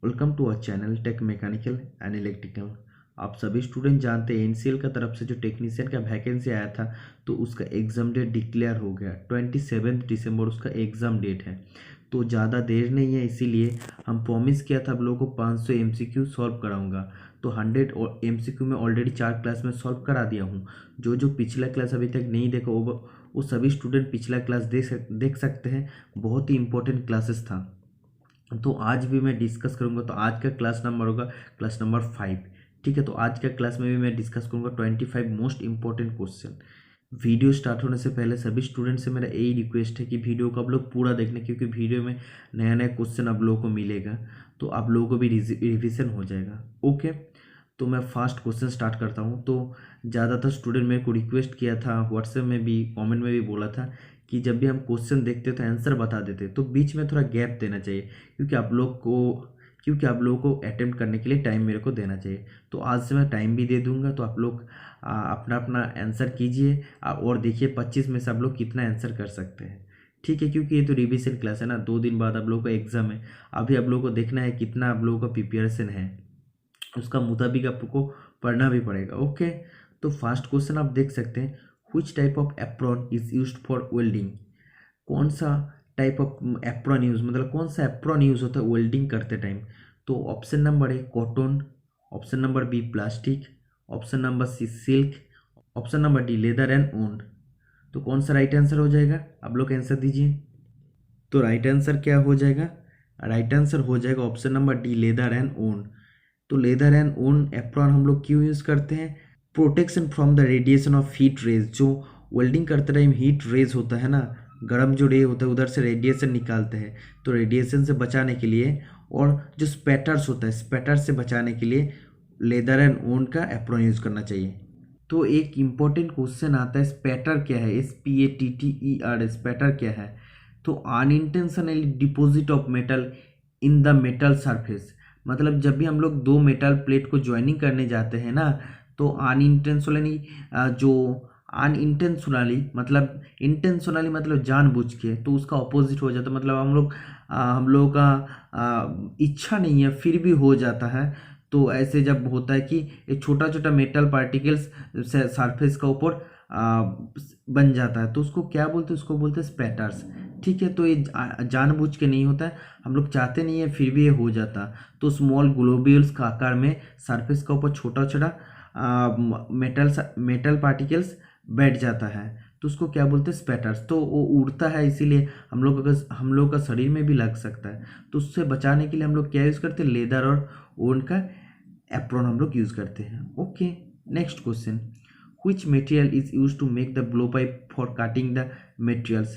Welcome to our channel tech mechanical and electrical. आप सभी student जानते हैं एनसीएल का तरफ से जो टेक्नीशियन का वैकेंसी आया था तो उसका एग्ज़ाम डेट डिक्लेयर हो गया। 27 दिसंबर उसका एग्ज़ाम डेट है। तो ज़्यादा देर नहीं है, इसीलिए हम प्रॉमिस किया था आप लोगों को 500 एमसीक्यू सॉल्व कराऊंगा। तो 100 एमसीक्यू में ऑलरेडी 4 क्लास में सॉल्व करा दिया हूँ। जो पिछला क्लास अभी तक नहीं देखा वो सभी स्टूडेंट पिछला क्लास देख सकते हैं। बहुत ही इंपॉर्टेंट क्लासेस था। तो आज भी मैं डिस्कस करूंगा। तो आज का क्लास नंबर होगा क्लास नंबर 5। ठीक है, तो आज का क्लास में भी मैं डिस्कस करूंगा 25 most important question. Video start होने से पहले सभी स्टूडेंट से मेरा यही रिक्वेस्ट है कि वीडियो को आप लोग पूरा देखना, क्योंकि वीडियो में नया नया क्वेश्चन आप लोगों को मिलेगा तो आप लोगों को भी रिविजन हो जाएगा। ओके, तो मैं फर्स्ट क्वेश्चन स्टार्ट करता हूँ। तो ज़्यादातर स्टूडेंट मेरे को रिक्वेस्ट किया था, व्हाट्सएप में भी कमेंट में भी बोला था कि जब भी हम क्वेश्चन देखते तो आंसर बता देते, तो बीच में थोड़ा गैप देना चाहिए क्योंकि आप लोगों को अटेम्प्ट करने के लिए टाइम मेरे को देना चाहिए। तो आज से मैं टाइम भी दे दूंगा, तो आप लोग अपना अपना आंसर कीजिए और देखिए 25 में से आप लोग कितना आंसर कर सकते हैं। ठीक है, क्योंकि ये तो रिविजन क्लास है ना, 2 दिन बाद आप लोगों का एग्जाम है। अभी आप लोगों को देखना है कितना आप लोगों का प्रिपरेशन है, उसका मुताबिक आपको पढ़ना भी पड़ेगा। ओके, तो फर्स्ट क्वेश्चन आप देख सकते हैं, which type of apron is used for welding. कौन सा टाइप ऑफ एप्रॉन यूज, मतलब कौन सा एप्रॉन यूज होता है वेल्डिंग करते टाइम। तो option number A cotton, option number B plastic, option number C silk, option number D leather and ऊन। तो कौन सा राइट आंसर हो जाएगा, आप लोग आंसर दीजिए। तो राइट आंसर क्या हो जाएगा, राइट आंसर हो जाएगा option number D leather and ऊन। तो लेदर एंड ऊन एप्रॉन हम लोग क्यों यूज़ करते हैं, protection from the radiation of heat rays. जो वेल्डिंग करते टाइम हीट रेज होता है ना, गर्म जो रे होता है उधर से रेडिएशन निकालते हैं, तो रेडिएशन से बचाने के लिए और जो स्पैटर्स होता है स्पैटर से बचाने के लिए लेदर एंड ऊन का एप्रॉन यूज़ करना चाहिए। तो एक इम्पॉर्टेंट क्वेश्चन आता है, स्पैटर क्या है, SPATTER, स्पैटर क्या है। तो unintentionally deposit of metal in the metal surface, मतलब जब भी हम लोग दो मेटल प्लेट को ज्वाइनिंग करने जाते हैं ना, तो इंटेंशनली मतलब जानबूझ के, तो उसका ऑपोजिट हो जाता है। मतलब हम लोग का इच्छा नहीं है फिर भी हो जाता है। तो ऐसे जब होता है कि एक छोटा छोटा मेटल पार्टिकल्स सरफेस का ऊपर बन जाता है, तो उसको क्या बोलते हैं, उसको बोलते हैं स्पैटर्स। ठीक है, तो ये जानबूझ के नहीं होता है, हम लोग चाहते नहीं है फिर भी ये हो जाता। तो स्मॉल ग्लोब्यूल्स का आकार में सरफेस का ऊपर छोटा छोटा मेटल पार्टिकल्स बैठ जाता है, तो उसको क्या बोलते हैं स्पैटर्स। तो वो उड़ता है, इसीलिए हम लोग का शरीर में भी लग सकता है। तो उससे बचाने के लिए हम लोग क्या यूज़ करते हैं, लेदर और ऊन का एप्रॉन हम लोग यूज़ करते हैं। Okay, next question, which material is used to make the blowpipe for cutting the materials।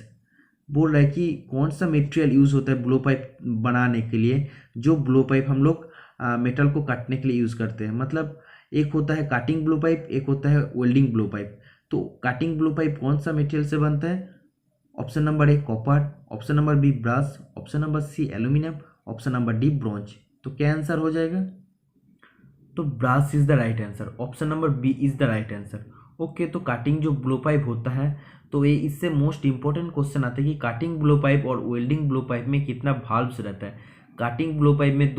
बोल रहा है कि कौन सा मटेरियल यूज़ होता है ब्लो पाइप बनाने के लिए, जो ब्लो पाइप हम लोग मेटल को काटने के लिए यूज़ करते हैं। मतलब एक होता है काटिंग ब्लो पाइप, एक होता है वेल्डिंग ब्लो पाइप। तो काटिंग ब्लो पाइप कौन सा मटेरियल से बनता है, option number A copper, option number B brass, option number C aluminium, option number D bronze. तो क्या आंसर हो जाएगा, तो brass is the right answer, option number B is the right answer. Okay, तो cutting जो blow pipe होता है, तो ये इससे मोस्ट इंपॉर्टेंट क्वेश्चन आता है कि काटिंग ब्लो पाइप और वेल्डिंग ब्लो पाइप में कितना वाल्व्स रहता है। काटिंग ब्लो पाइप में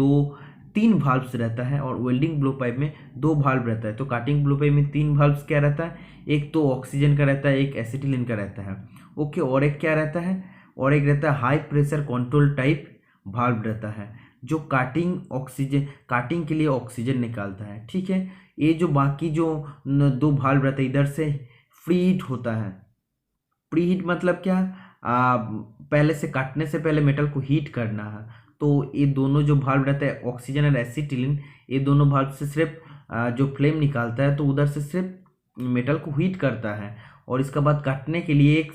3 वाल्व्स रहता है और वेल्डिंग ब्लो पाइप में 2 वाल्व रहता है। तो काटिंग ब्लो पाइप में 3 वाल्व्स क्या रहता है, एक तो ऑक्सीजन का रहता है, एक एसिटिलीन का रहता है। ओके, और एक क्या रहता है, और एक रहता है high pressure control type valve रहता है, जो काटिंग के लिए ऑक्सीजन निकालता है। ठीक है, ये जो बाकी जो 2 वाल्व रहता है, इधर से फ्री हीट होता है। प्री हीट मतलब क्या, पहले से काटने से पहले मेटल को हीट करना है। तो ये दोनों जो वाल्व रहता है ऑक्सीजन और एसिटिलीन, ये दोनों वाल्व से सिर्फ जो फ्लेम निकालता है, तो उधर से सिर्फ मेटल को हीट करता है। और इसके बाद काटने के लिए एक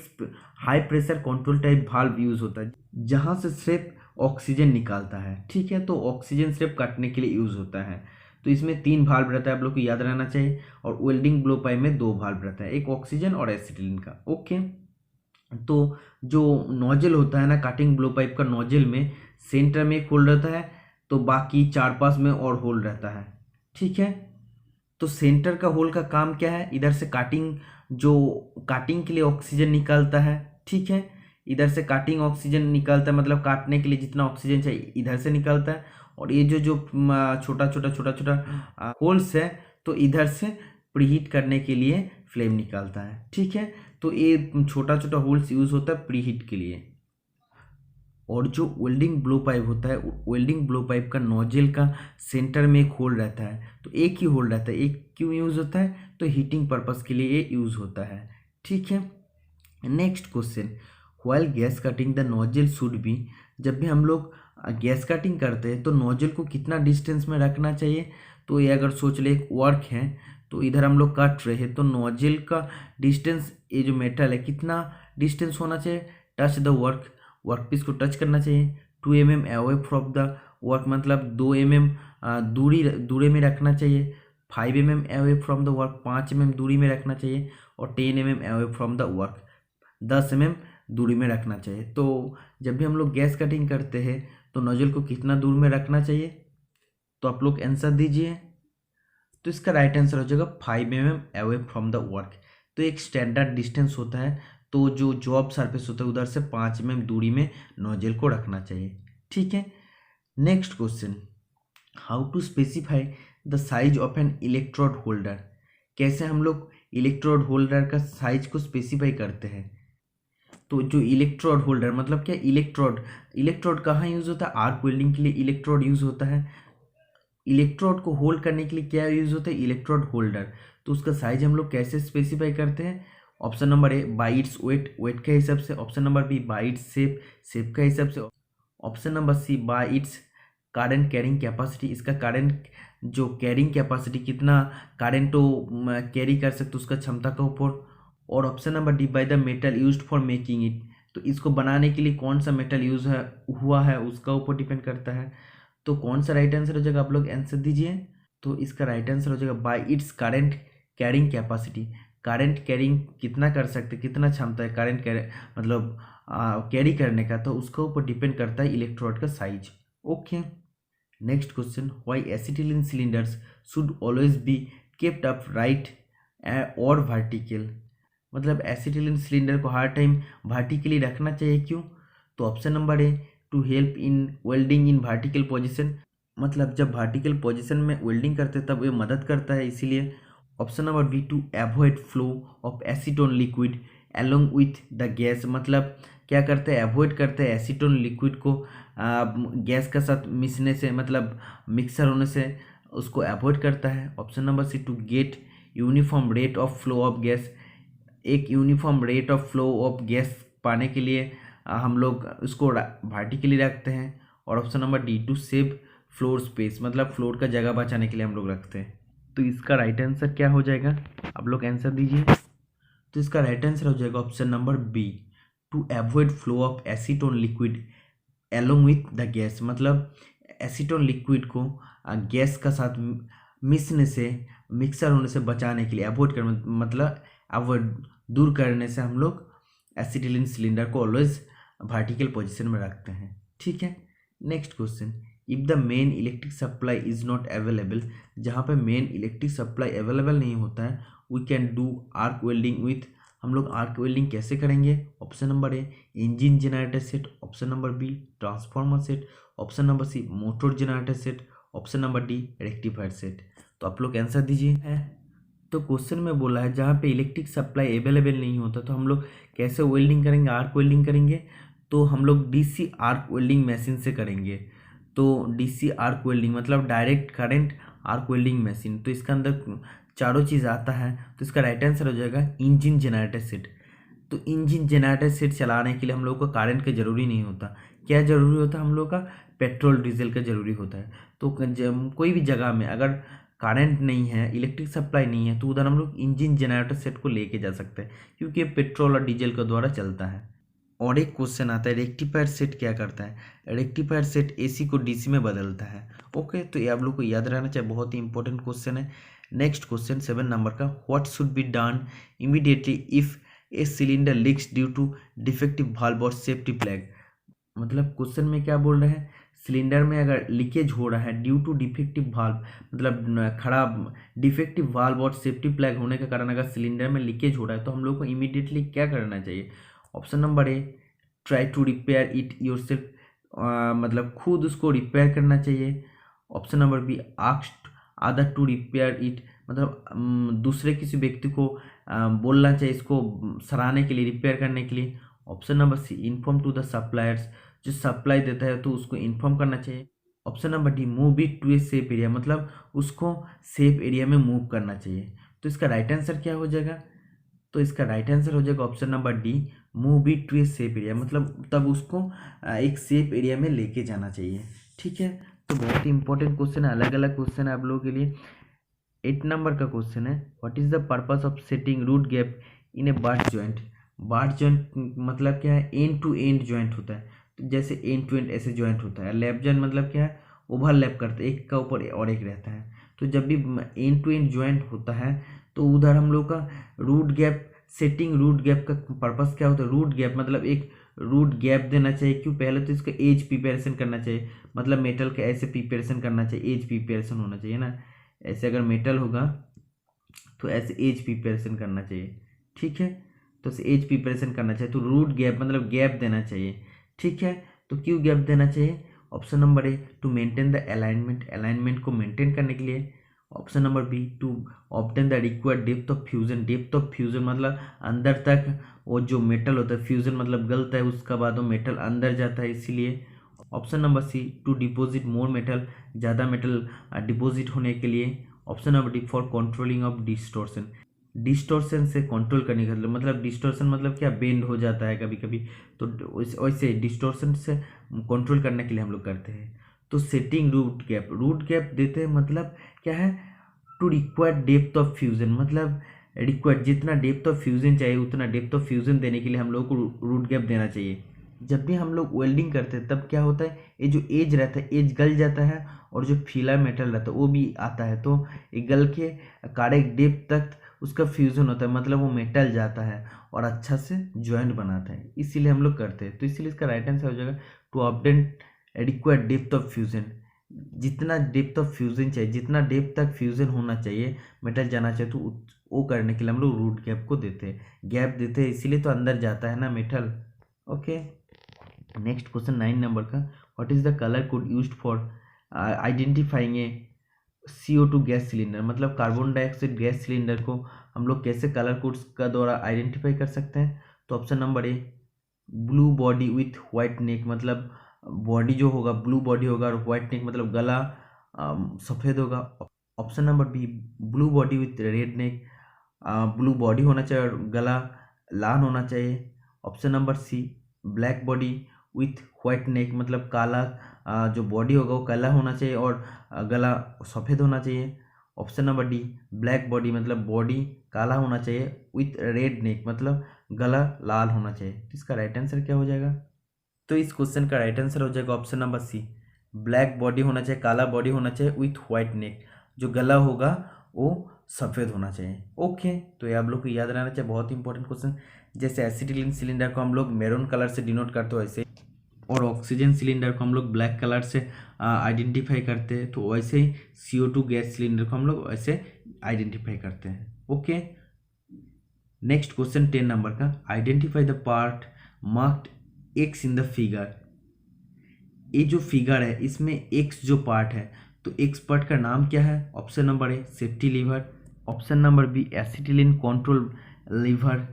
high pressure control type valve use होता है, जहाँ से सिर्फ ऑक्सीजन निकालता है। ठीक है, तो ऑक्सीजन सिर्फ काटने के लिए यूज होता है। तो इसमें 3 वाल्व रहता है, आप लोग को याद रहना चाहिए। और वेल्डिंग ब्लो पाइप में 2 वाल्व रहता है, एक ऑक्सीजन और एसिटिलीन का। ओके, तो जो नोजल होता है ना काटिंग ब्लो पाइप का, नोजल में सेंटर में एक होल रहता है, तो बाकी 4-5 में और होल रहता है। ठीक है, तो सेंटर का होल का काम क्या है, इधर से काटिंग के लिए ऑक्सीजन निकालता है। ठीक है, इधर से काटिंग ऑक्सीजन निकलता है, मतलब काटने के लिए जितना ऑक्सीजन चाहिए इधर से निकलता है, और ये जो जो छोटा छोटा होल्स है तो इधर से प्रीहीट करने के लिए फ्लेम निकलता है। ठीक है, तो ये छोटा छोटा होल्स यूज होता है प्रीहीट के लिए। और जो वेल्डिंग ब्लो पाइप होता है, वेल्डिंग ब्लो पाइप का नोजल का सेंटर में एक होल रहता है, तो एक ही होल रहता है। एक क्यों यूज़ होता है? तो हीटिंग पर्पस के लिए ये यूज़ होता है। ठीक है, next question, while gas cutting the nozzle should be, जब भी हम लोग गैस कटिंग करते हैं तो नोजल को कितना डिस्टेंस में रखना चाहिए? तो ये अगर सोच ले एक वर्क है, तो इधर हम लोग कट रहे हैं, तो नोजल का डिस्टेंस, ये जो मेटल है कितना डिस्टेंस होना चाहिए? टच द वर्कपीस को टच करना चाहिए। 2 mm away from the work, मतलब 2 mm दूरी में रखना चाहिए। 5 mm away from the work, 5 mm दूरी में रखना चाहिए। और 10 mm away from the work, 10 mm दूरी में रखना चाहिए। तो जब भी हम लोग गैस कटिंग करते हैं तो नोजल को कितना दूर में रखना चाहिए? तो आप लोग आंसर दीजिए। तो इसका राइट आंसर हो जाएगा 5 mm away from the work. तो एक स्टैंडर्ड डिस्टेंस होता है, तो जो जॉब सरफेस होता है उधर से 5 mm दूरी में नोजल को रखना चाहिए। ठीक है, next question, how to specify the size of an electrode holder, कैसे हम लोग इलेक्ट्रोड होल्डर का साइज को स्पेसिफाई करते हैं? तो जो इलेक्ट्रोड होल्डर मतलब क्या? इलेक्ट्रोड कहाँ यूज होता है? आर्क वेल्डिंग के लिए इलेक्ट्रोड यूज होता है। इलेक्ट्रोड को होल्ड करने के लिए क्या यूज होता है? Electrode holder. तो उसका साइज हम लोग कैसे स्पेसिफाई करते हैं? Option number A by its weight के हिसाब से, option number B by its shape के हिसाब से, option number C by its current carrying capacity, इसका करंट जो कैरिंग कैपेसिटी कितना करंट तो कैरी कर सकते उसका क्षमता का ऊपर, और option number D by the metal used for making it, तो इसको बनाने के लिए कौन सा मेटल यूज हुआ है उसका ऊपर डिपेंड करता है। तो कौन सा राइट आंसर हो जाएगा? आप लोग आंसर दीजिए। तो इसका राइट आंसर हो जाएगा bye it's current carrying capacity. Current carrying कितना कर सकते, कितना क्षमता है करंट मतलब कैरी करने का, तो उसके ऊपर डिपेंड करता है इलेक्ट्रोड का size. Okay, next question, why acetylene cylinders should always be kept upright और वर्टिकल, मतलब एसिटिलीन सिलिंडर को हर टाइम वर्टिकली रखना चाहिए, क्यों? तो option number A to help in welding in vertical position, मतलब जब वर्टिकल पोजीशन में वेल्डिंग करते हैं तब ये मदद करता है इसीलिए। Option number B to avoid flow of acetone liquid along with the gas, मतलब क्या करते हैं? अवॉइड करते हैं एसीटोन लिक्विड को गैस के साथ मिसने से, मतलब मिक्सर होने से उसको अवॉइड करता है। Option number C to get uniform rate of flow of gas, एक uniform rate of flow of gas पाने के लिए हम लोग उसको वर्टिकली रखते हैं। और option number D to save floor space, मतलब फ्लोर का जगह बचाने के लिए हम लोग रखते हैं। तो इसका राइट आंसर क्या हो जाएगा? आप लोग आंसर दीजिए। तो इसका राइट आंसर हो जाएगा option number B to avoid flow of acetone liquid along with the gas, मतलब एसीटोन लिक्विड को गैस का साथ मिसने से, मिक्सर होने से बचाने के लिए, अवॉइड कर मतलब अवॉइड दूर करने से हम लोग एसिटिलीन सिलिंडर को ऑलवेज वर्टिकल पोजीशन में रखते हैं। ठीक है, next question, if the main electric supply is not available, जहाँ पे मेन इलेक्ट्रिक सप्लाई अवेलेबल नहीं होता है, we can do arc welding with, हम लोग आर्क वेल्डिंग कैसे करेंगे? Option number A engine generator set, option number B transformer set, option number C motor generator set, option number D rectifier set. तो आप लोग आंसर दीजिए है। तो क्वेश्चन में बोला है जहाँ पे इलेक्ट्रिक सप्लाई अवेलेबल नहीं होता तो हम लोग कैसे वेल्डिंग करेंगे? आर्क वेल्डिंग करेंगे। तो हम लोग डीसी आर्क वेल्डिंग मशीन से करेंगे। तो डीसी आर्क वेल्डिंग मतलब direct current arc welding machine, तो इसका अंदर चारों चीज़ आता है। तो इसका राइट आंसर हो जाएगा इंजन जनरेटर सेट। तो इंजन जनरेटर सेट चलाने के लिए हम लोग को करंट का ज़रूरी नहीं होता। क्या ज़रूरी होता है? हम लोग का पेट्रोल डीजल का ज़रूरी होता है। तो कोई भी जगह में अगर करंट नहीं है, इलेक्ट्रिक सप्लाई नहीं है, तो उधर हम लोग इंजन जनरेटर सेट को लेके जा सकते हैं, क्योंकि ये पेट्रोल और डीजल के द्वारा चलता है। और एक क्वेश्चन आता है रेक्टिफायर सेट क्या करता है? रेक्टिफायर सेट एसी को डीसी में बदलता है। ओके, तो ये आप लोग को याद रहना चाहिए, बहुत ही इंपॉर्टेंट क्वेश्चन है। नेक्स्ट क्वेश्चन 7 नंबर का, what should be done immediately if a cylinder leaks due to defective valve और सेफ्टी प्लग, मतलब क्वेश्चन में क्या बोल रहे हैं? सिलेंडर में अगर लीकेज हो रहा है ड्यू टू डिफेक्टिव वाल्व, मतलब खराब डिफेक्टिव वाल्व और सेफ्टी प्लग होने के कारण अगर सिलेंडर में लीकेज हो रहा है तो हम लोग को इमीडिएटली क्या करना चाहिए? Option number A try to repair it yourself, मतलब खुद उसको रिपेयर करना चाहिए। Option number B, asked other to repair it, मतलब दूसरे किसी व्यक्ति को बोलना चाहिए इसको सराहने के लिए, रिपेयर करने के लिए। Option number C, inform to the suppliers, जो सप्लाई देता है तो उसको इन्फॉर्म करना चाहिए। Option number D, move it to a safe area, मतलब उसको सेफ एरिया में मूव करना चाहिए। तो इसका राइट आंसर क्या हो जाएगा? तो इसका राइट आंसर हो जाएगा option number D, move it to a safe area, मतलब तब उसको एक सेफ एरिया में लेके जाना चाहिए। ठीक है, तो बहुत ही इंपॉर्टेंट क्वेश्चन है, अलग अलग क्वेश्चन है आप लोगों के लिए। 8 नंबर का क्वेश्चन है, what is the purpose of setting root gap in a butt joint. Butt joint मतलब क्या है? एंड टू एंड जॉइंट होता है, तो जैसे एंड टू एंड ऐसे जॉइंट होता है। लैप जॉइंट मतलब क्या है? ओवरलैप करते हैं, एक का ऊपर और एक रहता है। तो जब भी एंड टू एंड जॉइंट होता है तो उधर हम लोग का root gap, setting root gap का पर्पस क्या होता है? रूट गैप मतलब एक रूट गैप देना चाहिए। क्यों? पहले तो इसका एज प्रिपेरेशन करना चाहिए, मतलब मेटल का ऐसे प्रिपेरेशन करना चाहिए, एज प्रिपेरेशन होना चाहिए ना, ऐसे अगर मेटल होगा तो ऐसे एज प्रिपेरेशन करना चाहिए। ठीक है, तो ऐसे एज प्रिपेरेशन करना चाहिए, तो रूट गैप मतलब गैप देना चाहिए। ठीक है, तो क्यों गैप देना चाहिए? Option number A, to maintain the alignment, alignment को मेंटेन करने के लिए। Option number B, to obtain the required depth of fusion, depth of fusion मतलब अंदर तक वो जो मेटल होता है, फ्यूजन मतलब गलता है उसका बाद वो मेटल अंदर जाता है इसीलिए। Option number C, to deposit more metal, ज़्यादा मेटल डिपॉजिट होने के लिए। Option number D, for controlling of distortion, distortion से कंट्रोल करने का मतलब डिस्टोर्शन मतलब क्या? बेंड हो जाता है कभी कभी, तो वैसे डिस्टोर्शन से कंट्रोल करने के लिए हम लोग करते हैं। तो setting root gap, root gap देते हैं मतलब क्या है? To required depth of fusion, मतलब रिक्वायर्ड जितना डेप्थ ऑफ फ्यूजन चाहिए उतना डेप्थ ऑफ फ्यूजन देने के लिए हम लोग को रूट गैप देना चाहिए। जब भी हम लोग वेल्डिंग करते हैं तब क्या होता है? ये जो एज रहता है, एज गल जाता है और जो फीलर मेटल रहता है वो भी आता है, तो ये गल के करेक्ट डेप्थ तक उसका फ्यूजन होता है, मतलब वो मेटल जाता है और अच्छा से जॉइंट बनाता है, इसीलिए हम लोग करते हैं। तो इसीलिए इसका राइट आंसर हो जाएगा to obtain adequate depth of fusion, जितना डेप्थ ऑफ फ्यूजन चाहिए, जितना डेप्थ तक फ्यूजन होना चाहिए, मेटल जाना चाहिए, तो वो करने के लिए हम लोग रूट गैप को देते हैं, गैप देते हैं, इसीलिए तो अंदर जाता है ना metal. Okay, next question 9 number का, what is the colour code used for identifying a CO2 gas cylinder, मतलब कार्बन डाइऑक्साइड गैस सिलेंडर को हम लोग कैसे कलर कोड्स का द्वारा आइडेंटिफाई कर सकते हैं? तो option number A, blue body with white neck, मतलब बॉडी जो होगा ब्लू बॉडी होगा और वाइट नेक मतलब गला सफ़ेद होगा। Option number B, blue body with red neck, blue body होना चाहिए और गला लाल होना चाहिए। Option number C, black body with white neck, मतलब काला जो बॉडी होगा वो काला होना चाहिए और गला सफ़ेद होना चाहिए। Option number D, black body मतलब बॉडी काला होना चाहिए विथ रेड नेक, मतलब गला लाल होना चाहिए। तो इसका राइट आंसर क्या हो जाएगा? तो इस क्वेश्चन का राइट आंसर हो जाएगा option number C, black body होना चाहिए, काला बॉडी होना चाहिए विथ वाइट नेक, जो गला होगा वो सफ़ेद होना चाहिए। ओके, तो ये आप लोग को याद रहना चाहिए, बहुत ही इंपॉर्टेंट क्वेश्चन। जैसे एसिटिलीन सिलेंडर को हम लोग मैरून कलर से डिनोट करते हो ऐसे, और ऑक्सीजन सिलेंडर को हम लोग ब्लैक कलर से आइडेंटिफाई करते हैं, तो वैसे ही CO2 गैस सिलेंडर को हम लोग वैसे आइडेंटिफाई करते हैं। ओके, नेक्स्ट क्वेश्चन 10 नंबर का, identify the part marked x in the figure. ये जो फिगर है इसमें एक्स जो पार्ट है, तो एक्स पार्ट का नाम क्या है? Option number A, safety lever. Option number B, acetylene control lever,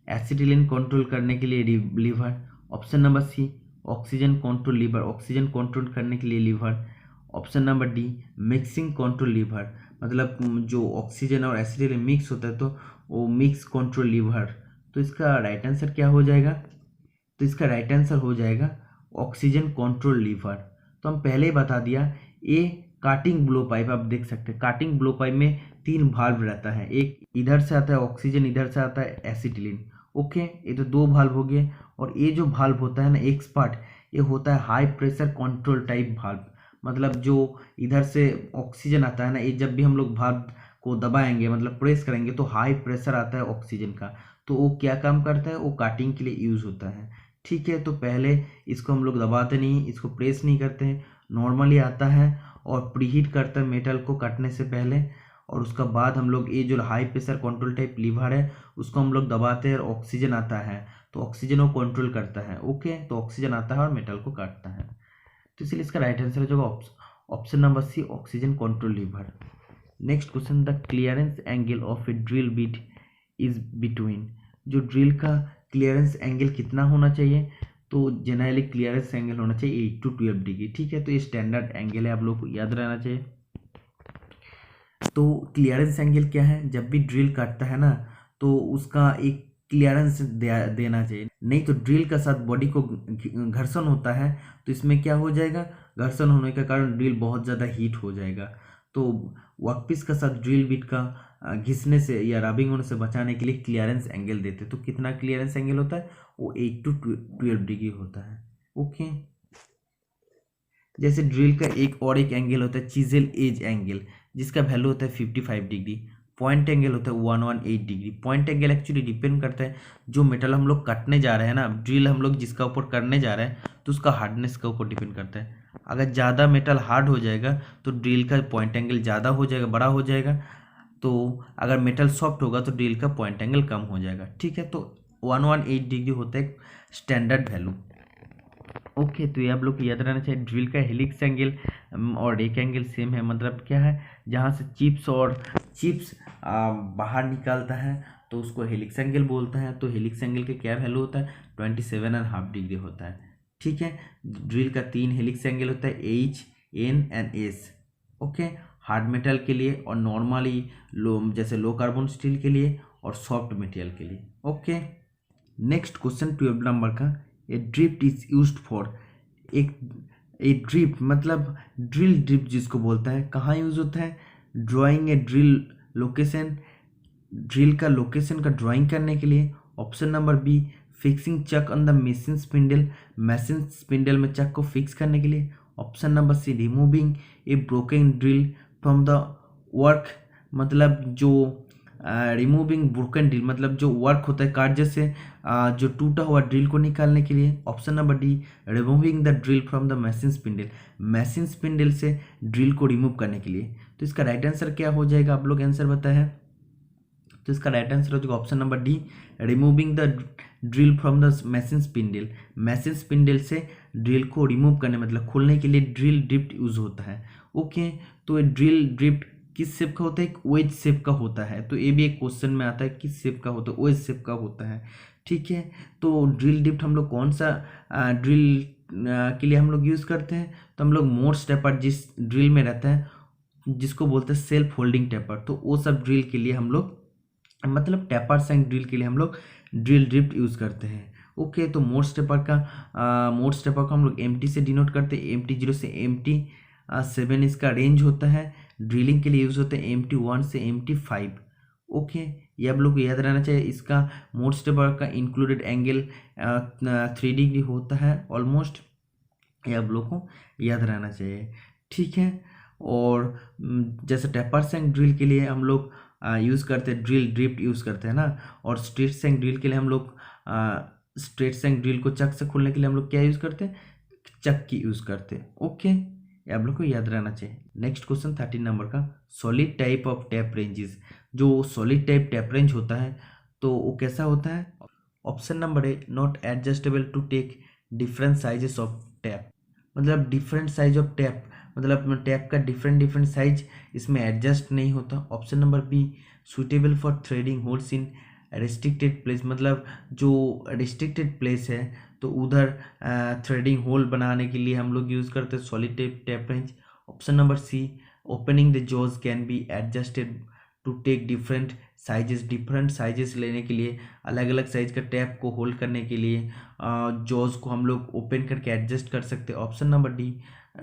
acetylene control करने के लिए lever. Option number C, oxygen control lever, oxygen control करने के लिए lever. Option number D, mixing control lever, मतलब जो ऑक्सीजन और एसिटिलीन मिक्स होता है तो वो मिक्स कंट्रोल लीवर। तो इसका राइट आंसर क्या हो जाएगा? तो इसका राइट आंसर हो जाएगा ऑक्सीजन कंट्रोल लीवर। तो हम पहले ही बता दिया, ये काटिंग ब्लो पाइप आप देख सकते हैं, काटिंग ब्लो पाइप में 3 भाल्व रहता है, एक इधर से आता है ऑक्सीजन, इधर से आता है एसिटिलीन। ओके, ये तो 2 भाल्व हो गए, और ये जो भाल्व होता है ना एक्स पार्ट, ये होता है high pressure control type valve, मतलब जो इधर से ऑक्सीजन आता है ना, ये जब भी हम लोग भाल्व को दबाएंगे मतलब प्रेस करेंगे तो हाई प्रेशर आता है ऑक्सीजन का, तो वो क्या काम करता है? वो काटिंग के लिए यूज़ होता है। ठीक है, तो पहले इसको हम लोग दबाते नहीं, इसको प्रेस नहीं करते हैं, नॉर्मली आता है और प्रीहीट करता है मेटल को काटने से पहले, और उसका बाद हम लोग ये जो high pressure control type lever है उसको हम लोग दबाते हैं और ऑक्सीजन आता है, तो ऑक्सीजन वो कंट्रोल करता है। ओके, तो ऑक्सीजन आता है और मेटल को काटता है, तो इसलिए इसका राइट आंसर हो जाएगा option number C, oxygen control lever. Next question, the clearance angle of a drill bit is between, जो ड्रिल का क्लियरेंस एंगल कितना होना चाहिए, तो जनरली क्लियरेंस एंगल होना चाहिए 8 to 12 डिग्री। ठीक है, तो ये स्टैंडर्ड एंगल है, आप लोग को याद रहना चाहिए। तो क्लियरेंस एंगल क्या है, जब भी ड्रिल काटता है ना तो उसका एक क्लियरेंस देना चाहिए, नहीं तो ड्रिल का साथ बॉडी को घर्षण होता है, तो इसमें क्या हो जाएगा, घर्षण होने के कारण ड्रिल बहुत ज़्यादा हीट हो जाएगा। तो वर्कपीस का साथ ड्रिल बिट का घिसने से या रबिंग होने से बचाने के लिए क्लियरेंस एंगल देते, तो कितना क्लियरेंस एंगल होता है, वो 8 to 12 डिग्री होता है। ओके, जैसे ड्रिल का एक एंगल होता है चिजल एज एंगल, जिसका वैल्यू होता है 55 डिग्री। पॉइंट एंगल होता है 118 degree. Point angle actually depend करता है जो मेटल हम लोग काटने जा रहे हैं ना, ड्रिल हम लोग जिसका ऊपर करने जा रहे हैं, तो उसका हार्डनेस का ऊपर डिपेंड करता है। अगर ज़्यादा मेटल हार्ड हो जाएगा तो ड्रिल का पॉइंट एंगल ज़्यादा हो जाएगा, बड़ा हो जाएगा। तो अगर मेटल सॉफ्ट होगा तो ड्रिल का पॉइंट एंगल कम हो जाएगा। ठीक है, तो 118 डिग्री होता है स्टैंडर्ड वैल्यू। ओके, तो ये आप लोग को याद रहना चाहिए। ड्रिल का हेलिक्स एंगल और रेक एंगल सेम है, मतलब क्या है, जहाँ से चिप्स बाहर निकालता है तो उसको हेलिक्स एंगल बोलते हैं। तो हेलिक्स एंगल के क्या वैल्यू होता है, 27.5 डिग्री होता है। ठीक है, ड्रिल का 3 हेलिक्स एंगल होता है, H, N and S। Okay, hard metal के लिए और नॉर्मली जैसे लो कार्बन स्टील के लिए और सॉफ्ट मटेरियल के लिए। ओके, नेक्स्ट क्वेश्चन 12 नंबर का, a drift is used for, एक ड्रिफ्ट मतलब ड्रिल ड्रिफ्ट जिसको बोलता है, कहाँ यूज होता है, drawing a drill location, drill का लोकेशन का ड्राइंग करने के लिए। Option number B, fixing chuck on the machine spindle, machine spindle में चक को फिक्स करने के लिए। Option number C, removing a broken drill from the work, मतलब जो रिमूविंग ब्रोकन ड्रिल मतलब जो वर्क होता है कार्य से जो टूटा हुआ ड्रिल को निकालने के लिए। Option number D, removing the drill from the machine spindle, machine spindle से ड्रिल को रिमूव करने के लिए। तो इसका राइट आंसर क्या हो जाएगा, आप लोग आंसर बताएं। तो इसका राइट आंसर हो जाएगा option number D, removing the drill from the machine spindle, machine spindle से ड्रिल को रिमूव करने मतलब खोलने के लिए ड्रिल ड्रिफ्ट यूज होता है। ओके, तो ड्रिल ड्रिफ्ट किस शेप का होता है, एक वेज शेप का होता है। तो ये भी एक क्वेश्चन में आता है किस शेप का होता है, वेज शेप का होता है। ठीक है, तो ड्रिल ड्रिफ्ट हम लोग कौन सा ड्रिल के लिए हम लोग यूज़ करते हैं, तो हम लोग मोर्स टेपर जिस ड्रिल में रहता है जिसको बोलते हैं सेल्फ होल्डिंग टेपर, तो वो सब ड्रिल के लिए हम लोग मतलब टेपर सैंक ड्रिल के लिए हम लोग ड्रिल ड्रिफ्ट यूज़ करते हैं। ओके, तो मोर्स टेपर का हम लोग MT से डिनोट करते हैं, MT0 से MT7 इसका रेंज होता है। ड्रिलिंग के लिए यूज़ होते हैं MT1 से MT5। ओके, ये आप लोग को याद रहना चाहिए। इसका मोर्स टेपर का इंक्लूडेड एंगल 3 डिग्री होता है ऑलमोस्ट, ये आप लोग को याद रहना चाहिए। ठीक है, और जैसे टेपर सैंक ड्रिल के लिए हम लोग यूज़ करते हैं ड्रिल ड्रिफ्ट यूज़ करते हैं ना, और स्ट्रेट सैंक ड्रिल के लिए हम लोग स्ट्रेट सैंक ड्रिल को चक से खोलने के लिए हम लोग क्या यूज़ करते हैं, चक की यूज़ करते हैं। ओके, ये आप लोग को याद रहना चाहिए। नेक्स्ट क्वेश्चन 13 नंबर का, solid type of tap ranges, जो सॉलिड टाइप टैप रेंज होता है तो वो कैसा होता है। Option number A, not adjustable to take different sizes of tap, मतलब डिफरेंट साइज ऑफ टैप मतलब टैप का डिफरेंट साइज इसमें एडजस्ट नहीं होता। Option number B, suitable for threading holes in restricted place, मतलब जो रिस्ट्रिक्टेड प्लेस है तो उधर थ्रेडिंग होल बनाने के लिए हम लोग यूज़ करते हैं solid type tap range. Option number C, opening the jaws can be adjusted to take different sizes लेने के लिए, अलग अलग साइज का टैप को होल्ड करने के लिए जॉज को हम लोग ओपन करके एडजस्ट कर सकते हैं। Option number D,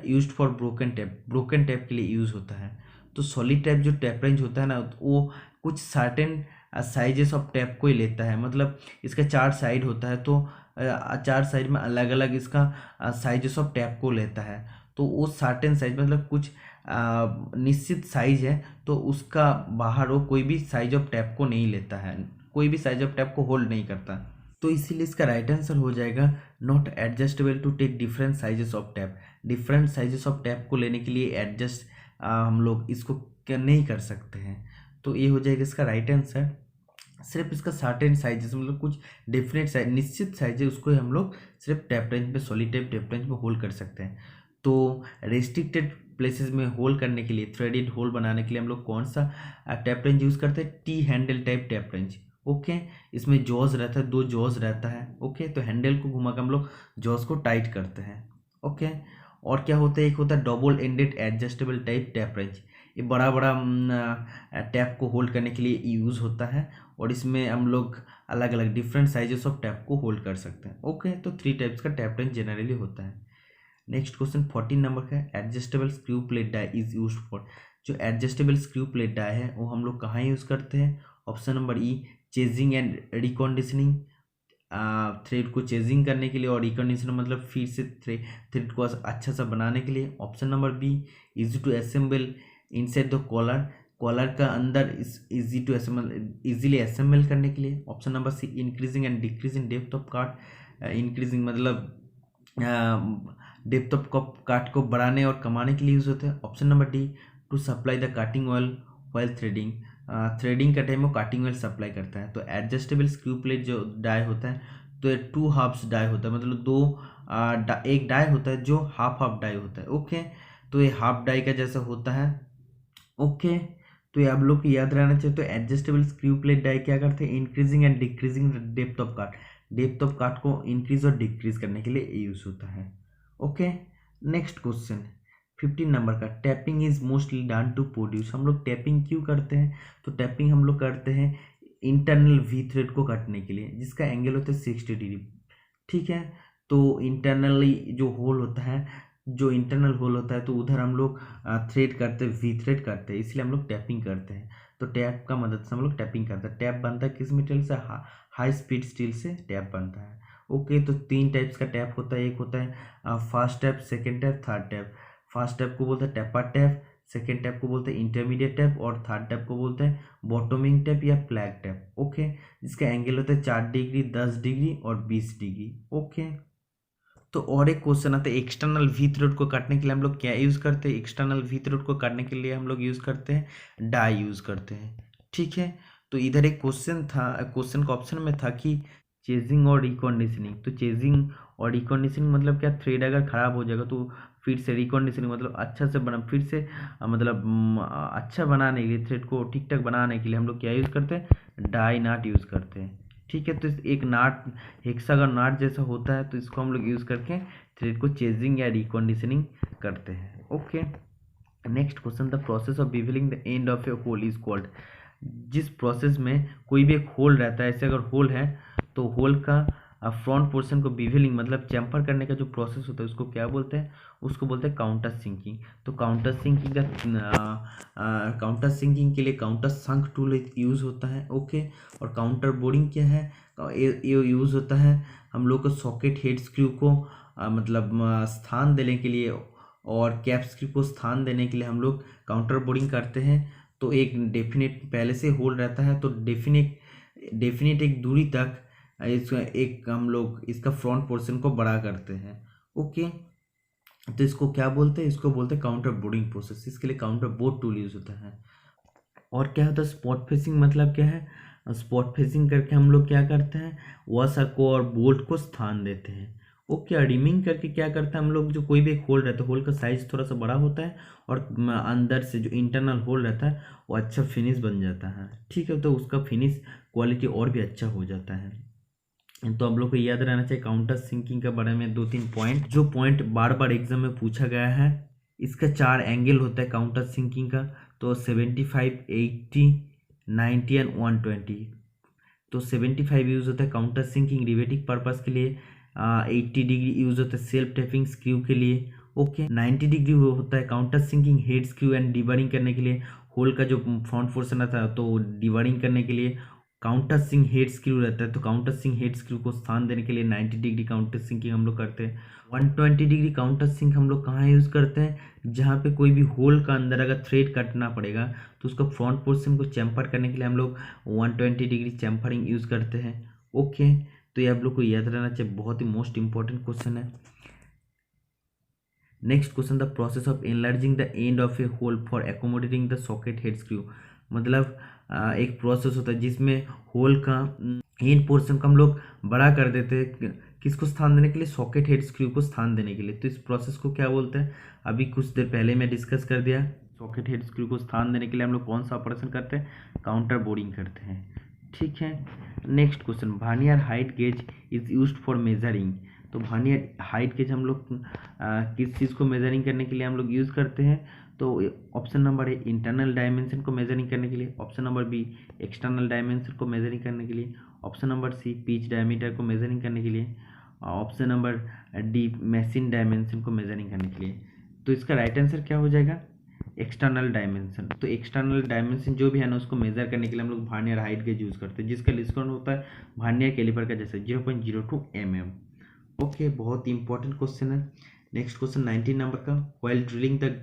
used for broken tap के लिए यूज़ होता है। तो सॉलिड टैप जो टैप रेंज होता है ना, वो कुछ सर्टेन साइजेस ऑफ टैप को ही लेता है, मतलब इसका 4 साइड होता है तो 4 साइड में अलग अलग इसका साइजेस ऑफ टैप को लेता है। तो वो सर्टेन साइज मतलब कुछ निश्चित साइज है तो उसका बाहर वो कोई भी साइज ऑफ टैप को नहीं लेता है, कोई भी साइज ऑफ टैप को होल्ड नहीं करता। तो इसीलिए इसका राइट आंसर हो जाएगा not adjustable to take different sizes of tap. Different sizes of tap को लेने के लिए एडजस्ट हम लोग इसको नहीं कर सकते हैं, तो ये हो जाएगा इसका राइट आंसर। सिर्फ इसका सर्टेन साइजेस मतलब कुछ डिफरेंट साइज निश्चित साइज है, उसको हम लोग सिर्फ टैप रेंज पे सॉलिड टैप रेंज में होल्ड कर सकते हैं। तो रेस्ट्रिक्टेड प्लेसेस में होल्ड करने के लिए, थ्रेडेड होल बनाने के लिए हम लोग कौन सा टैप रेंज यूज़ करते हैं? T handle type tap range. Okay, इसमें जॉज रहता है, 2 जॉज रहता है। ओके, तो हैंडल को घुमा कर हम लोग जॉज को टाइट करते हैं। ओके, और क्या होता है, एक होता है double ended adjustable type tap range. ये बड़ा बड़ा टैप को होल्ड करने के लिए यूज़ होता है, और इसमें हम लोग अलग अलग डिफरेंट साइजेस ऑफ टैप को होल्ड कर सकते हैं। ओके, तो 3 टाइप्स का टैप रेंज जनरली होता है। नेक्स्ट क्वेश्चन 14 नंबर का है, adjustable screw plate die is use for. जो एडजस्टेबल स्क्रू प्लेट डाई है वो हम लोग कहाँ यूज़ करते हैं? Option number E, chasing and reconditioning, thread को चेजिंग करने के लिए, और रिकंडीशन मतलब फिर से थ्रेड को अच्छा सा बनाने के लिए। Option number B, easy to assemble inside the collar, collar का अंदर easy to assemble, easily assemble करने के लिए। Option number C, increasing and decreasing depth of cut, increasing मतलब डेप्थ ऑफ काट को बढ़ाने और कमाने के लिए यूज होते हैं। Option number D, to supply the cutting oil while threading, threading का टाइम वो काटिंग ऑयल सप्लाई करता है। तो एडजस्टेबल स्क्रू प्लेट जो डाई होता है, तो ये 2 हाफ्स डाई होता है, मतलब एक डाई होता है जो हाफ डाई होता है। ओके, तो ये हाफ डाई का जैसा होता है। ओके, तो ये आप लोग को याद रहना चाहिए। तो एडजस्टेबल स्क्रू प्लेट डाई क्या करते हैं? Increasing and decreasing depth of काट, डेप्थ ऑफ काट को इंक्रीज और डिक्रीज करने के लिए यूज होता है। ओके, नेक्स्ट क्वेश्चन 15 नंबर का, tapping is mostly done to produce. हम लोग टैपिंग क्यों करते हैं? तो टैपिंग हम लोग करते हैं इंटरनल वी थ्रेड को काटने के लिए, जिसका एंगल होता है 60 डिग्री। ठीक है, तो इंटरनली जो होल होता है, जो इंटरनल होल होता है, तो उधर हम लोग थ्रेड करते हैं, वी थ्रेड करते हैं, इसलिए हम लोग टैपिंग करते हैं। तो टैप का मदद से हम लोग टैपिंग करते हैं। टैप बनता है किस मटेरियल से? हाई स्पीड स्टील से टैप बनता है। ओके, तो 3 टाइप्स का टैप होता है। एक होता है fast tap, second tap, third tap. Fast tap को बोलते हैं टेपर टैप, सेकेंड टैप को बोलते हैं इंटरमीडिएट टैप, और थर्ड टैप को बोलते हैं बॉटमिंग टैप या फ्लैग टैप। ओके, जिसका एंगल होता है 4 डिग्री, 10 डिग्री और 20 डिग्री। ओके, तो और एक क्वेश्चन आता है, एक्सटर्नल वी थ्रेड को काटने के लिए हम लोग क्या यूज़ करते हैं? एक्सटर्नल वी थ्रेड को काटने के लिए हम लोग यूज़ करते हैं डाई यूज़ करते हैं। ठीक है, तो इधर एक क्वेश्चन था, क्वेश्चन का ऑप्शन में था कि चेजिंग और रिकंडीशनिंग। तो चेजिंग और रिकंडीशनिंग मतलब क्या? थ्रेड अगर ख़राब हो जाएगा तो फिर से रिकंडीशनिंग मतलब अच्छा से बना, फिर से मतलब अच्छा बनाने के लिए, थ्रेड को ठीक ठाक बनाने के लिए हम लोग क्या यूज़ करते हैं? डाई नाट यूज़ करते हैं। ठीक है, तो एक नाट हेक्सागन नाट जैसा होता है, तो इसको हम लोग यूज़ करके थ्रेड को चेजिंग या रिकंडीशनिंग करते हैं। Okay, next question, the process of bevelling the end of a hole is called. जिस प्रोसेस में कोई भी एक होल रहता है, ऐसे अगर होल है तो होल का फ्रंट पोर्शन को बिवलिंग मतलब चैम्पर करने का जो प्रोसेस होता है उसको क्या बोलते हैं? उसको बोलते हैं काउंटर सिंकिंग। तो काउंटर सिंकिंग काउंटर सिंकिंग के लिए काउंटर संक टूल यूज़ होता है। ओके, और काउंटर बोरिंग क्या है? ये यूज़ होता है हम लोग को सॉकेट हेड स्क्रू को स्थान देने के लिए, और कैप स्क्रू को स्थान देने के लिए हम लोग काउंटर बोरिंग करते हैं। तो एक डेफिनेट पहले से होल रहता है, तो डेफिनेट एक दूरी तक इसका एक हम लोग इसका फ्रंट पोर्शन को बड़ा करते हैं। ओके, तो इसको क्या बोलते हैं? इसको बोलते हैं काउंटर बोर्डिंग प्रोसेस। इसके लिए काउंटर बोर्ड टूल यूज होता है। और क्या होता है स्पॉट फेसिंग? मतलब क्या है? स्पॉट फेसिंग करके हम लोग क्या करते हैं? वॉशर को और बोल्ट को स्थान देते हैं। ओके, रिमिंग करके क्या करते हैं हम लोग? जो कोई भी एक होल रहता है, होल का साइज थोड़ा सा बड़ा होता है, और अंदर से जो इंटरनल होल रहता है वो अच्छा फिनिश बन जाता है। ठीक है, तो उसका फिनिश क्वालिटी और भी अच्छा हो जाता है। तो आप लोग को याद रहना चाहिए काउंटर सिंकिंग के बारे में 2-3 पॉइंट, जो पॉइंट बार बार एग्जाम में पूछा गया है। इसका 4 एंगल होता है काउंटर सिंकिंग का, तो 75, 80, 90 एंड 120। तो 75 यूज़ होता है काउंटर सिंकिंग रिवेटिंग पर्पस के लिए, 80 डिग्री यूज़ होता है सेल्फ टैपिंग स्क्रू के लिए। ओके, 90 डिग्री होता है countersinking head screw and deburring करने के लिए, होल का जो फ्रंट पोर्शन आता है तो डिबरिंग करने के लिए। काउंटर सिंक हेड स्क्रू रहता है, तो काउंटर सिंक हेड स्क्रू को स्थान देने के लिए 90 डिग्री काउंटर सिंकिंग हम लोग करते हैं। 120 डिग्री काउंटर सिंक हम लोग कहाँ यूज़ करते हैं? जहाँ पे कोई भी होल का अंदर अगर थ्रेड कटना पड़ेगा तो उसका फ्रंट पोर्शन को चैम्पर करने के लिए हम लोग 120 डिग्री चैम्परिंग यूज़ करते हैं। ओके, तो ये आप लोग को याद रहना चाहिए, बहुत ही मोस्ट इंपॉर्टेंट क्वेश्चन है। Next question, the process of enlarging the end of a hole for accommodating the socket head screw. मतलब एक प्रोसेस होता है जिसमें होल का इन पोर्शन को हम लोग बड़ा कर देते हैं, किसको स्थान देने के लिए, सॉकेट हेड स्क्रू को स्थान देने के लिए। तो इस प्रोसेस को क्या बोलते हैं, अभी कुछ देर पहले मैं डिस्कस कर दिया। सॉकेट हेड स्क्रू को स्थान देने के लिए हम लोग कौन सा ऑपरेशन करते हैं, काउंटर बोरिंग करते हैं। ठीक है, next question, vernier height gauge is used for measuring. तो वर्नियर हाइट गेज हम लोग किस चीज़ को मेजरिंग करने के लिए हम लोग यूज़ करते हैं, तो option number A internal dimension को मेजरिंग करने के लिए, option number B external dimension को मेजरिंग करने के लिए, option number C pitch diameter को मेजरिंग करने के लिए, option number D machine dimension को मेजरिंग करने के लिए। तो इसका राइट आंसर क्या हो जाएगा, एक्सटर्नल डायमेंशन। तो एक्सटर्नल डायमेंशन जो भी है ना उसको मेजर करने के लिए हम लोग वर्नियर हाइट गेज यूज़ करते हैं, जिसका डिस्काउंट होता है वर्नियर कैलिपर का जैसे 0.02 mm। ओके, बहुत ही इंपॉर्टेंट क्वेश्चन है। नेक्स्ट क्वेश्चन 19 नंबर का, while drilling the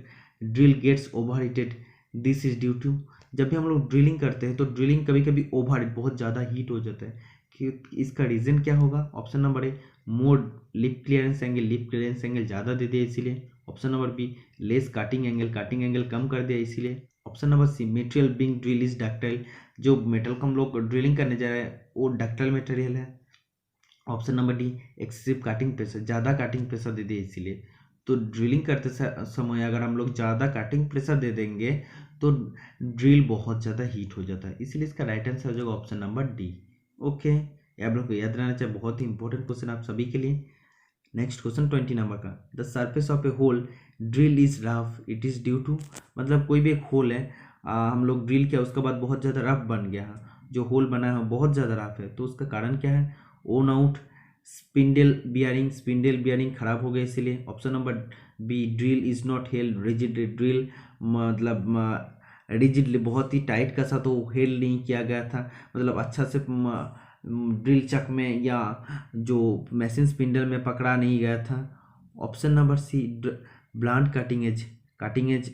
drill gets overheated, this is due to. जब भी हम लोग ड्रिलिंग करते हैं तो ड्रिलिंग कभी कभी ओवर बहुत ज़्यादा हीट हो जाता है, कि इसका रीज़न क्या होगा। Option number A more lip clearance angle ज़्यादा दे दिया इसीलिए, option number B less cutting angle कम कर दिया इसीलिए, option number C material being drill is ductile, जो मेटल को हम लोग ड्रिलिंग करने जा रहे हैं वो डक्टाइल मटेरियल है, option number D excessive cutting pressure, ज़्यादा काटिंग प्रेशर दे दिए इसीलिए। तो ड्रिलिंग करते समय अगर हम लोग ज़्यादा काटिंग प्रेशर दे देंगे तो ड्रिल बहुत ज़्यादा हीट हो जाता है, इसलिए इसका राइट आंसर हो जाएगा ऑप्शन नंबर डी। ओके, ये आप लोग को याद रहना चाहिए, बहुत ही इंपॉर्टेंट क्वेश्चन आप सभी के लिए। नेक्स्ट क्वेश्चन 20 नंबर का, the surface of a hole drill is rough, it is due to. मतलब कोई भी एक होल है, हम लोग ड्रिल किया उसके बाद बहुत ज़्यादा रफ बन गया है, जो होल बना है बहुत ज़्यादा रफ है, तो उसका कारण क्या है, ओन आउट स्पिंडल बियरिंग खराब हो गया इसीलिए, option number B drill is not held rigid, drill मतलब रिजिडली बहुत ही टाइट कसा तो हेल्ड नहीं किया गया था, मतलब अच्छा से ड्रिल चक में या जो मशीन स्पिंडल में पकड़ा नहीं गया था, option number C blunt cutting edge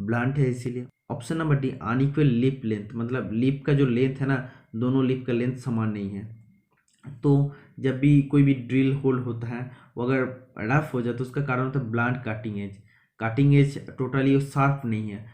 blunt है इसीलिए, option number D unequal lip length, मतलब लिप का जो लेंथ है ना दोनों लिप का लेंथ समान नहीं है। तो जब भी कोई भी ड्रिल होल होता है वो अगर रफ हो जाए तो उसका कारण होता है blunt cutting edge totally sharp नहीं है,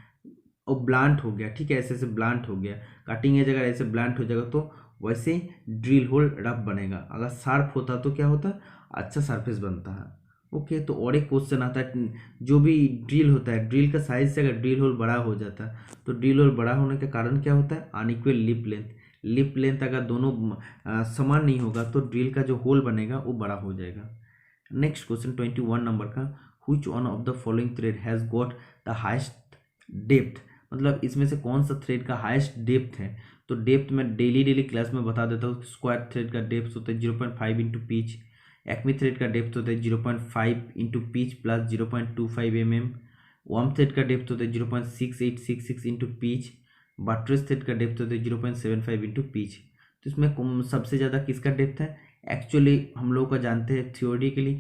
और ब्लांट हो गया, ठीक है, ऐसे ऐसे ब्लांट हो गया, काटिंग एज अगर ऐसे ब्लांट हो जाएगा तो वैसे ड्रिल होल रफ बनेगा, अगर शार्प होता तो क्या होता, अच्छा सरफेस बनता है। ओके, तो और एक क्वेश्चन आता है, जो भी ड्रिल होता है ड्रिल का साइज से अगर ड्रिल होल बड़ा हो जाता है तो ड्रिल होल बड़ा होने का कारण क्या होता है, अनइक्वल लिप लेंथ अगर दोनों समान नहीं होगा तो ड्रिल का जो होल बनेगा वो बड़ा हो जाएगा। नेक्स्ट क्वेश्चन 21 नंबर का, which one of the following thread has got the highest depth, मतलब इसमें से कौन सा थ्रेड का हाईएस्ट डेप्थ है। तो डेप्थ मैं डेली क्लास में बता देता हूँ, स्क्वायर थ्रेड का डेप्थ होता है 0.5 इंटू पिच, एक्मी थ्रेड का डेप्थ होता है 0.5 into pitch plus 0.25 mm, worm thread का डेप्थ होता है 0.6866 इंटू पिच, बट्रेस थ्रेड का डेप्थ होता है 0.75 इंटू पिच। तो इसमें सबसे ज़्यादा किसका डेप्थ है, एक्चुअली हम लोग का जानते हैं थियोरिटिकली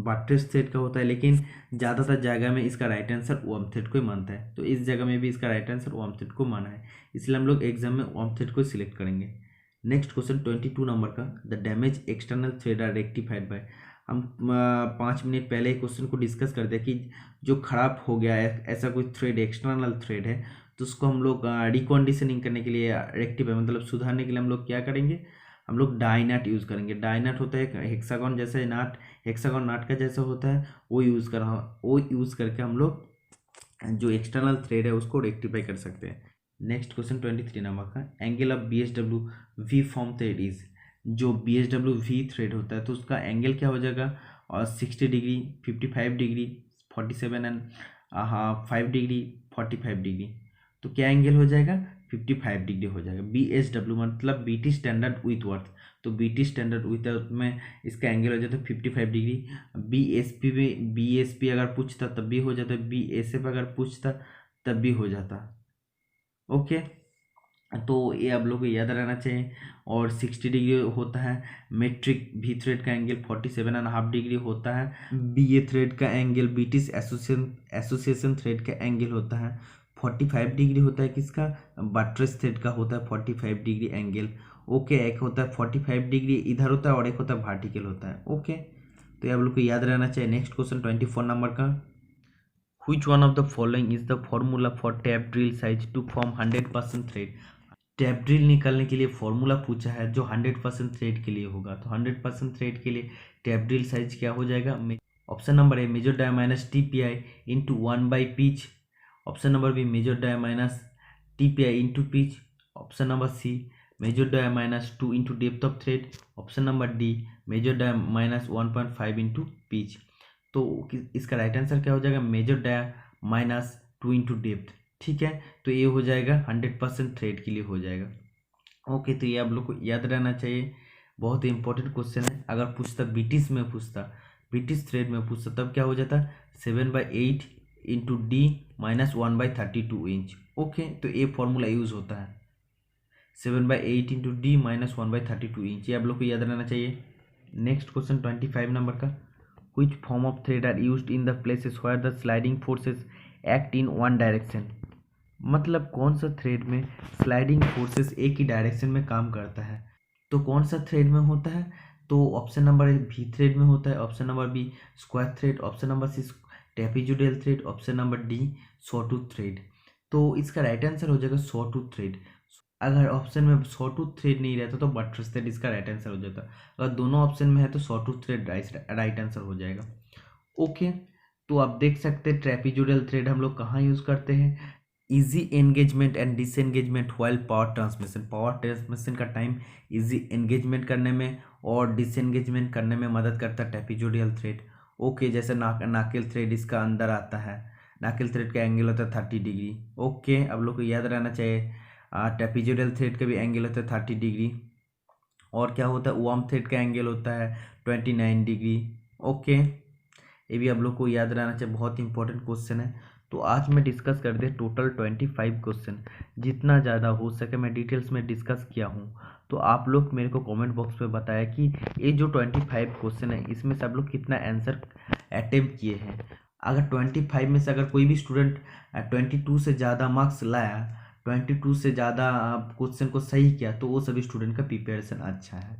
बट्रेस थ्रेड का होता है, लेकिन ज़्यादातर जगह में इसका राइट आंसर वर्म थ्रेड को ही मानता है, तो इस जगह में भी इसका राइट आंसर वर्म थ्रेड को माना है, इसलिए हम लोग एग्जाम में वर्म थ्रेड को सिलेक्ट करेंगे। नेक्स्ट क्वेश्चन 22 नंबर का, the damage external thread are rectified by. हम 5 मिनट पहले क्वेश्चन को डिस्कस कर दिया कि जो खराब हो गया है ऐसा कोई थ्रेड एक्सटर्नल थ्रेड है तो उसको हम लोग रिकंडीशनिंग करने के लिए, रेक्टिफाई मतलब सुधारने के लिए हम लोग क्या करेंगे, हम लोग डाई नट यूज़ करेंगे। डाई नट होता है हेक्सागन जैसे नाट, हेक्सागन नाट का जैसा होता है वो यूज़ करके हम लोग जो एक्सटर्नल थ्रेड है उसको रेक्टिफाई कर सकते हैं। नेक्स्ट क्वेश्चन 23 नंबर का, angle of BHW V form thread is. जो BHW वी थ्रेड होता है तो उसका एंगल क्या हो जाएगा, और 60 degree, 55 degree, 47 and 5 degree, 45 degree. तो क्या एंगल हो जाएगा, 55 डिग्री हो जाएगा। BHW मतलब BT स्टैंडर्ड विथ वर्थ, तो BT स्टैंडर्ड विथ वर्थ में इसका एंगल हो जाता है 55 डिग्री। BSP में BSP अगर पूछता तब भी हो जाता, BSF अगर पूछता तब भी हो जाता। ओके, तो ये आप लोग को याद रहना चाहिए। और 60 डिग्री होता है मेट्रिक वी थ्रेड का एंगल, 47.5 डिग्री होता है BA थ्रेड का एंगल, BT एसोसिएशन थ्रेड का एंगल होता है 45 डिग्री होता है किसका, बट्रेस थ्रेड का होता है 45 डिग्री एंगल। ओके, एक होता है 45 डिग्री इधर होता है और एक होता है वर्टिकल होता है। ओके, तो ये आप लोग को याद रहना चाहिए। नेक्स्ट क्वेश्चन 24 नंबर का, Which one of the following is the formula for tap drill size to form 100% thread? Tap drill निकालने के लिए फॉर्मूला पूछा है जो 100% थ्रेड के लिए होगा। तो 100% थ्रेड के लिए टैप ड्रिल साइज क्या हो जाएगा? Option number A major dia minus T P I into 1 by pitch. Option number B major dia minus T P I into pitch. Option number C major dia minus 2 into depth of thread. Option number D major dia minus 1.5 into pitch. तो इसका right answer क्या हो जाएगा? Major dia minus 2 into depth. ठीक है, तो ये हो जाएगा 100% थ्रेड के लिए हो जाएगा। ओके, तो ये आप लोग को याद रहना चाहिए, बहुत ही इंपॉर्टेंट क्वेश्चन है। अगर पूछता ब्रिटिश में पूछता, ब्रिटिश थ्रेड में पूछता, तब क्या हो जाता? 7/8 into D minus 1/32 inch. Okay, तो ये फॉर्मूला यूज होता है 7/8 इंटू डी माइनस 1/32 इंच। ये आप लोग को याद रहना चाहिए। नेक्स्ट क्वेश्चन 25 नंबर का, which form of thread are used in the places where the sliding forces act in one direction? मतलब कौन सा थ्रेड में स्लाइडिंग फोर्सेस एक ही डायरेक्शन में काम करता है? तो कौन सा थ्रेड में होता है? तो ऑप्शन नंबर ए भी थ्रेड में होता है, option number B square thread, option number C trapezoidal thread, option number D sawtooth thread. तो इसका राइट आंसर हो जाएगा सॉटूथ थ्रेड। अगर ऑप्शन में सॉटूथ थ्रेड नहीं रहता तो बटरफ्लाई थ्रेड इसका राइट आंसर हो जाता। अगर दोनों ऑप्शन में है तो सॉटूथ थ्रेड राइट आंसर हो जाएगा। ओके, तो आप देख सकते हैं ट्रेपेजोइडल थ्रेड हम लोग कहाँ यूज़ करते हैं? Easy engagement and disengagement while power transmission. Power transmission का टाइम इजी एंगेजमेंट करने में और डिसएंगेजमेंट करने में मदद करता है ट्रेपेजोइडल थ्रेड। ओके, जैसे नाकेल थ्रेड इसका अंदर आता है, नाकेल थ्रेड का एंगल होता है 30 डिग्री। ओके, अब लोग को याद रहना चाहिए ट्रेपेजोइडल थ्रेड का भी एंगल होता है 30 डिग्री। और क्या होता है? वर्म थ्रेड का एंगल होता है 29 डिग्री। ओके, ये भी आप लोग को याद रहना चाहिए, बहुत इंपॉर्टेंट क्वेश्चन है। तो आज मैं डिस्कस कर दिया टोटल 25 क्वेश्चन, जितना ज़्यादा हो सके मैं डिटेल्स में डिस्कस किया हूँ। तो आप लोग मेरे को कमेंट बॉक्स में बताया कि ये जो 25 क्वेश्चन है इसमें से आप लोग कितना आंसर अटेम्प्ट किए हैं। अगर 25 में से अगर कोई भी स्टूडेंट 22 से ज़्यादा मार्क्स लाया, 22 से ज़्यादा क्वेश्चन को सही किया, तो वो सभी स्टूडेंट का प्रिपरेशन अच्छा है।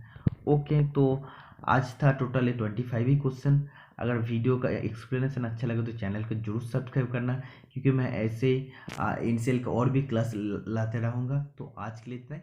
ओके, तो आज था टोटल ये 25 ही क्वेश्चन। अगर वीडियो का एक्सप्लेनेशन अच्छा लगे तो चैनल को जरूर सब्सक्राइब करना, क्योंकि मैं ऐसे इनसेल का और भी क्लास लाते रहूँगा। तो आज के लिए इतना ही।